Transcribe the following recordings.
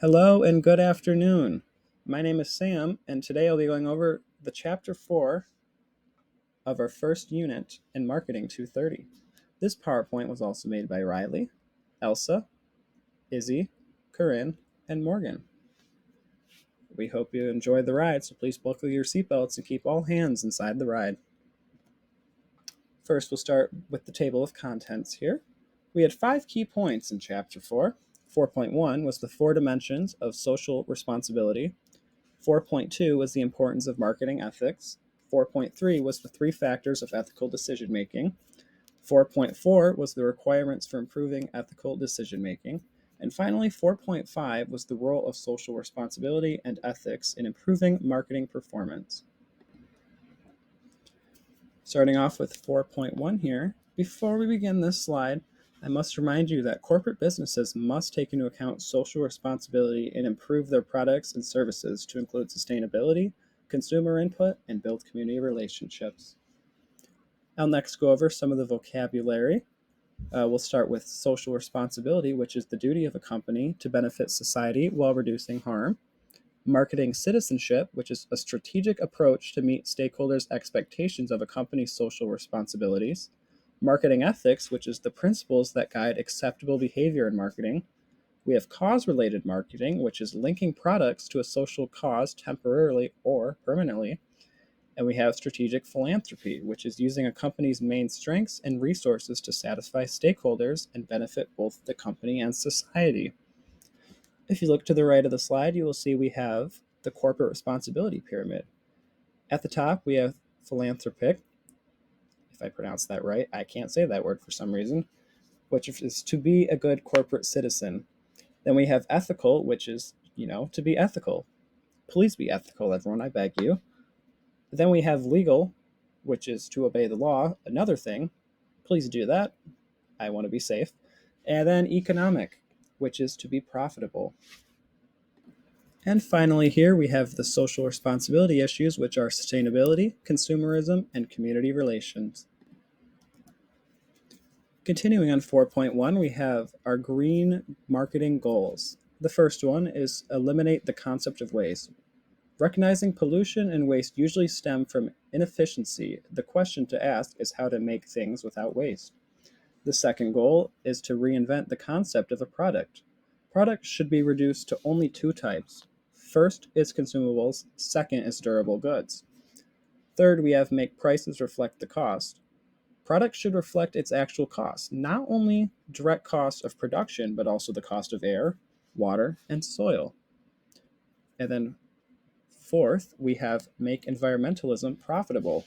Hello and good afternoon. My name is Sam, and today I'll be going over the Chapter 4 of our first unit in Marketing 230. This PowerPoint was also made by Riley, Elsa, Izzy, Corinne, and Morgan. We hope you enjoyed the ride, so please buckle your seatbelts and keep all hands inside the ride. First, we'll start with the table of contents here. We had 5 key points in Chapter 4. 4.1 was the 4 dimensions of social responsibility. 4.2 was the importance of marketing ethics. 4.3 was the 3 factors of ethical decision making. 4.4 was the requirements for improving ethical decision making. And finally, 4.5 was the role of social responsibility and ethics in improving marketing performance. Starting off with 4.1 here, before we begin this slide, I must remind you that corporate businesses must take into account social responsibility and improve their products and services to include sustainability, consumer input, and build community relationships. I'll next go over some of the vocabulary. We'll start with social responsibility, which is the duty of a company to benefit society while reducing harm. Marketing citizenship, which is a strategic approach to meet stakeholders' expectations of a company's social responsibilities. Marketing ethics, which is the principles that guide acceptable behavior in marketing. We have cause-related marketing, which is linking products to a social cause temporarily or permanently. And we have strategic philanthropy, which is using a company's main strengths and resources to satisfy stakeholders and benefit both the company and society. If you look to the right of the slide, you will see we have the corporate responsibility pyramid. At the top, we have philanthropic, if I pronounce that right. I can't say that word for some reason, which is to be a good corporate citizen. Then we have ethical, which is, to be ethical. Please be ethical, everyone, I beg you. Then we have legal, which is to obey the law. Another thing, please do that. I want to be safe. And then economic, which is to be profitable. And finally here we have the social responsibility issues, which are sustainability, consumerism, and community relations. Continuing on 4.1, we have our green marketing goals. The first one is eliminate the concept of waste. Recognizing pollution and waste usually stem from inefficiency. The question to ask is how to make things without waste. The second goal is to reinvent the concept of a product. Products should be reduced to only 2 types. First is consumables, second is durable goods. Third, we have make prices reflect the cost. Products should reflect its actual cost, not only direct cost of production, but also the cost of air, water, and soil. And then fourth, we have make environmentalism profitable.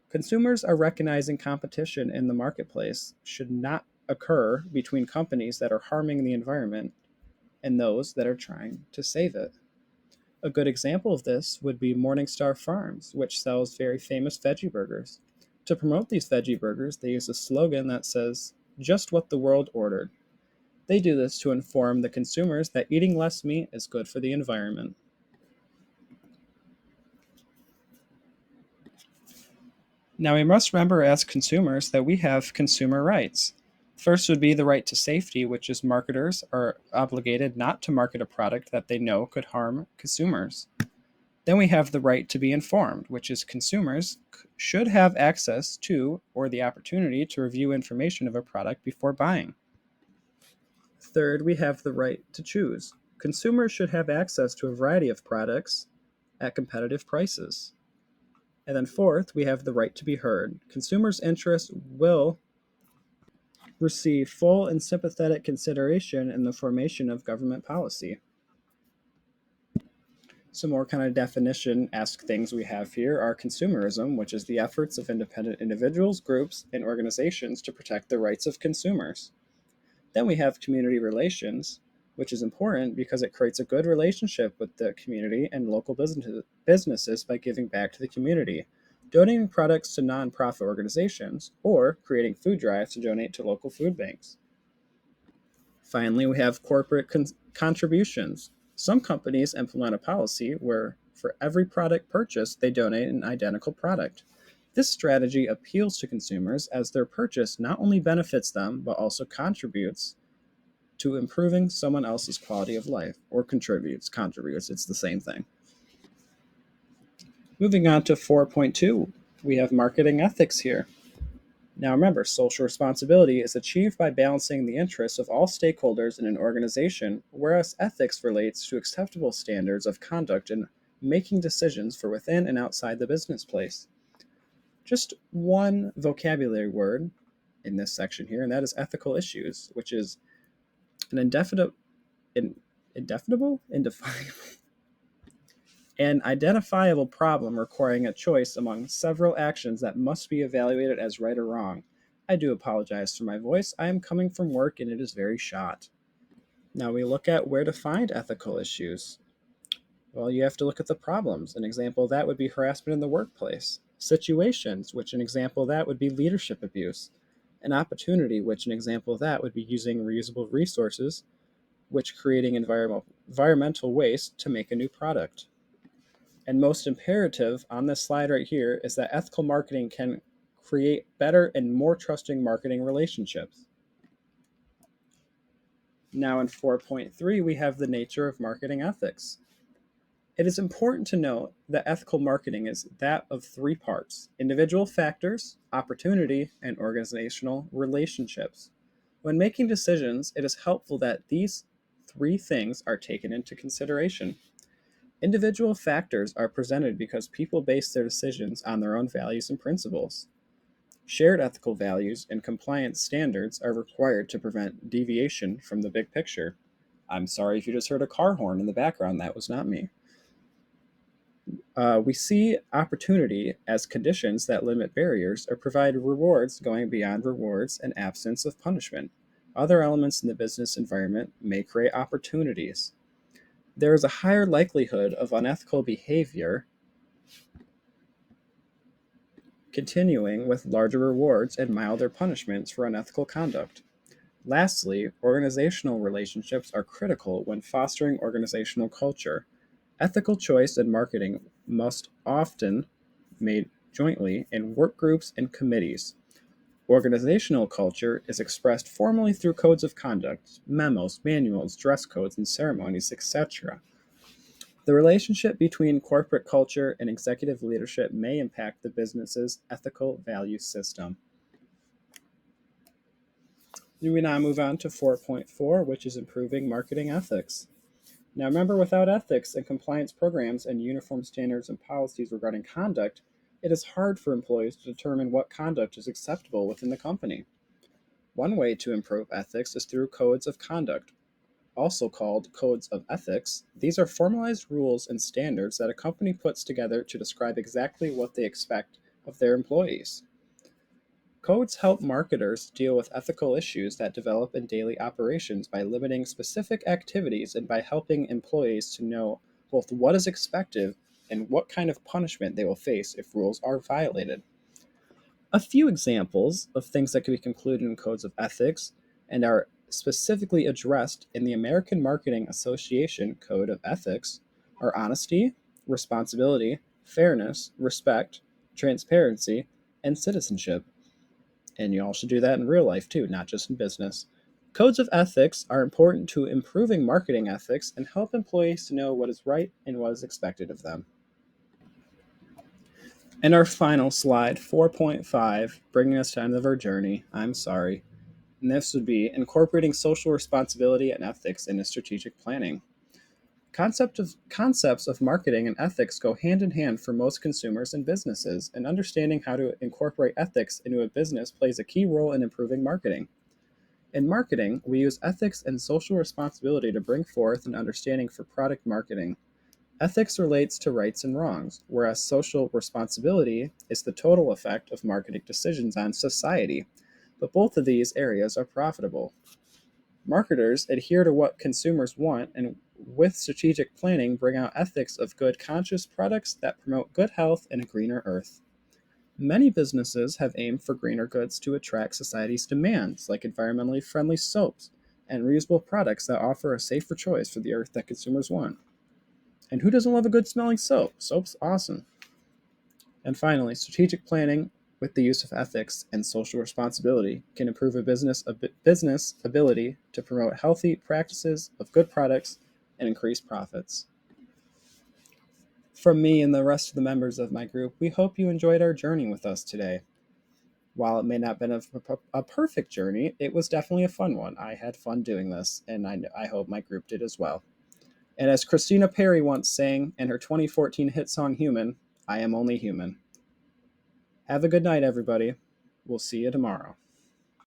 Consumers are recognizing competition in the marketplace should not occur between companies that are harming the environment and those that are trying to save it. A good example of this would be Morningstar Farms, which sells very famous veggie burgers. To promote these veggie burgers, they use a slogan that says, "Just what the world ordered." They do this to inform the consumers that eating less meat is good for the environment. Now, we must remember as consumers that we have consumer rights. First would be the right to safety, which is marketers are obligated not to market a product that they know could harm consumers. Then we have the right to be informed, which is consumers should have access to or the opportunity to review information of a product before buying. Third, we have the right to choose. Consumers should have access to a variety of products at competitive prices. And then fourth, we have the right to be heard. Consumers' interests will receive full and sympathetic consideration in the formation of government policy. Some more kind of definition-esque things we have here are consumerism, which is the efforts of independent individuals, groups, and organizations to protect the rights of consumers. Then we have community relations, which is important because it creates a good relationship with the community and local businesses by giving back to the community, donating products to nonprofit organizations, or creating food drives to donate to local food banks. Finally, we have corporate contributions. Some companies implement a policy where for every product purchased, they donate an identical product. This strategy appeals to consumers as their purchase not only benefits them, but also contributes to improving someone else's quality of life, or contributes, it's the same thing. Moving on to 4.2, we have marketing ethics here. Now remember, social responsibility is achieved by balancing the interests of all stakeholders in an organization, whereas ethics relates to acceptable standards of conduct in making decisions for within and outside the business place. Just one vocabulary word in this section here, and that is ethical issues, which is an indefinable, an identifiable problem requiring a choice among several actions that must be evaluated as right or wrong. I do apologize for my voice. I am coming from work and it is very shot. Now we look at where to find ethical issues. Well, you have to look at the problems. An example of that would be harassment in the workplace. Situations, which an example of that would be leadership abuse. An opportunity, which an example of that would be using reusable resources, which creating environmental waste to make a new product. And most imperative on this slide right here is that ethical marketing can create better and more trusting marketing relationships. Now in 4.3, we have the nature of marketing ethics. It is important to note that ethical marketing is that of three parts: individual factors, opportunity, and organizational relationships. When making decisions, it is helpful that these three things are taken into consideration. Individual factors are presented because people base their decisions on their own values and principles. Shared ethical values and compliance standards are required to prevent deviation from the big picture. I'm sorry if you just heard a car horn in the background, that was not me. We see opportunity as conditions that limit barriers or provide rewards going beyond rewards and absence of punishment. Other elements in the business environment may create opportunities. There is a higher likelihood of unethical behavior continuing with larger rewards and milder punishments for unethical conduct. Lastly, organizational relationships are critical when fostering organizational culture. Ethical choice and marketing must often be made jointly in work groups and committees. Organizational culture is expressed formally through codes of conduct, memos, manuals, dress codes, and ceremonies, etc. The relationship between corporate culture and executive leadership may impact the business's ethical value system. We now move on to 4.4, which is improving marketing ethics. Now remember, without ethics and compliance programs and uniform standards and policies regarding conduct, it is hard for employees to determine what conduct is acceptable within the company. One way to improve ethics is through codes of conduct, also called codes of ethics. These are formalized rules and standards that a company puts together to describe exactly what they expect of their employees. Codes help marketers deal with ethical issues that develop in daily operations by limiting specific activities and by helping employees to know both what is expected and what kind of punishment they will face if rules are violated. A few examples of things that could be included in codes of ethics and are specifically addressed in the American Marketing Association Code of Ethics are honesty, responsibility, fairness, respect, transparency, and citizenship. And you all should do that in real life too, not just in business. Codes of ethics are important to improving marketing ethics and help employees to know what is right and what is expected of them. And our final slide, 4.5, bringing us to the end of our journey. I'm sorry. And this would be incorporating social responsibility and ethics into strategic planning. Concepts of marketing and ethics go hand in hand for most consumers and businesses, and understanding how to incorporate ethics into a business plays a key role in improving marketing. In marketing, we use ethics and social responsibility to bring forth an understanding for product marketing. Ethics relates to rights and wrongs, whereas social responsibility is the total effect of marketing decisions on society. But both of these areas are profitable. Marketers adhere to what consumers want and with strategic planning bring out ethics of good conscious products that promote good health and a greener earth. Many businesses have aimed for greener goods to attract society's demands, like environmentally friendly soaps and reusable products that offer a safer choice for the earth that consumers want. And who doesn't love a good smelling soap? Soap's awesome. And finally, strategic planning with the use of ethics and social responsibility, can improve a business ability to promote healthy practices of good products and increase profits. From me and the rest of the members of my group, we hope you enjoyed our journey with us today. While it may not have been a perfect journey, it was definitely a fun one. I had fun doing this, and I hope my group did as well. And as Christina Perri once sang in her 2014 hit song Human, I am only human. Have a good night, everybody. We'll see you tomorrow.